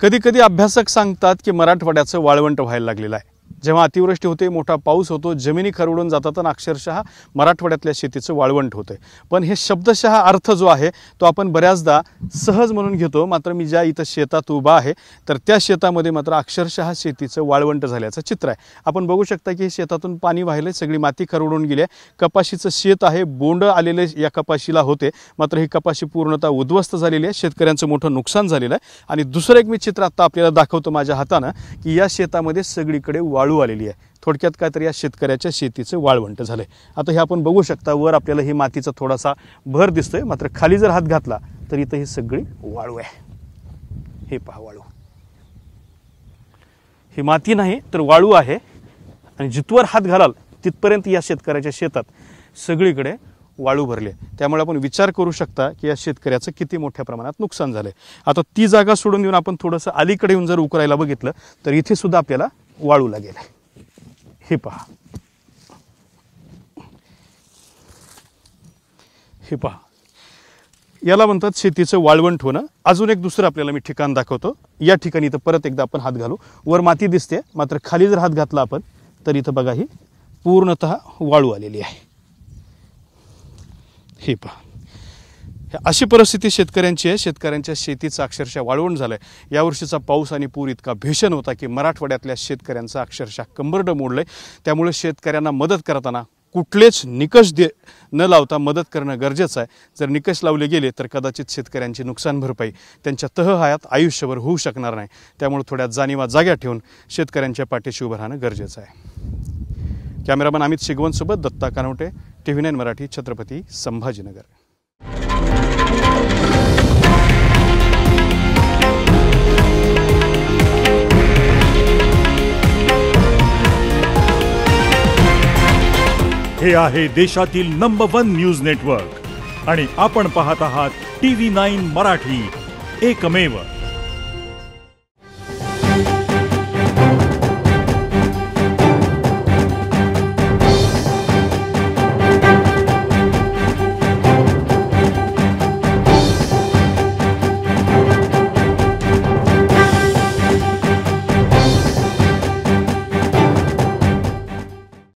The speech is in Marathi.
कधी कधी अभ्यासक सांगतात की मराठवाड्याचं वाळवंट व्हायला लागलेलं आहे। जेव्हा अतिवृष्टी होते, मोठा पाऊस होतो, जमिनी खरवडून जातात आणि अक्षरशः मराठवाड्यातल्या शेतीचं वाळवंट होतंय। पण हे शब्दशः अर्थ जो आहे तो आपण बऱ्याचदा सहज म्हणून घेतो। मात्र मी ज्या इथं शेतात उभा आहे तर त्या शेतामध्ये मात्र अक्षरशः शेतीचं वाळवंट झाल्याचं चित्र आहे। आपण बघू शकता की शेतातून पाणी वाहिले, सगळी माती खरवडून गेली आहे। कपाशीचं शेत आहे, बोंड आलेले या कपाशीला होते, मात्र ही कपाशी पूर्णतः उद्ध्वस्त झालेली आहे। शेतकऱ्यांचं मोठं नुकसान झालेलं आहे। आणि दुसरं एक मी चित्र आता आपल्याला दाखवतो माझ्या हातानं की या शेतामध्ये सगळीकडे वाळू आलेली आहे। थोडक्यात काय तर या शेतकऱ्याच्या शेतीचं वाळवंट झालंय। आता हे आपण बघू शकता, वर आपल्याला ही मातीचा थोडासा भर दिसतोय, मात्र खाली जर हात घातला तर इथं ही सगळी वाळू आहे। हे पहा वाळू, ही माती नाही तर वाळू आहे। आणि जिथवर हात घालाल तिथपर्यंत या शेतकऱ्याच्या शेतात सगळीकडे वाळू भरले। त्यामुळे आपण विचार करू शकता की या शेतकऱ्याचं किती मोठ्या प्रमाणात नुकसान झालंय। आता ती जागा सोडून देऊन आपण थोडंसं अलीकडे येऊन जर उकरायला बघितलं तर इथे सुद्धा आपल्याला वाळू लागेल। हे पहा, हे पहा, याला म्हणतात शेतीचं वाळवंट होणं। अजून एक दुसरं आपल्याला मी ठिकाण दाखवतो। या ठिकाणी इथं परत एकदा आपण हात घालू, वर माती दिसते, मात्र खाली जर हात घातला आपण तर इथं बघा ही पूर्णतः वाळू आलेली आहे। हे पहा, अशी परिस्थिती शेतकऱ्यांची आहे। शेतकऱ्यांच्या शेतीचं अक्षरशः वाळवंट झालंय। यावर्षीचा पाऊस आणि पूर इतका भीषण होता की मराठवाड्यातल्या शेतकऱ्यांचं अक्षरशः कंबरडं मोडलंय। त्यामुळे शेतकऱ्यांना मदत करताना कुठलेच निकष न लावता मदत करणं गरजेचं आहे। जर निकष लावले गेले तर कदाचित शेतकऱ्यांची नुकसान भरपाई त्यांच्या तहहायात आयुष्यभर होऊ शकणार नाही। त्यामुळे थोड्या जाणीवा जाग्या ठेवून शेतकऱ्यांच्या पाठीशी उभं राहणं गरजेचं आहे। कॅमेरामन अमित शिगवणसोबत दत्ता कानवटे, TV9 मराठी, छत्रपती संभाजीनगर। हे आहे देशातील नंबर 1 न्यूज नेटवर्क आणि आपण पाहत आहात TV9 मराठी, एकमेव।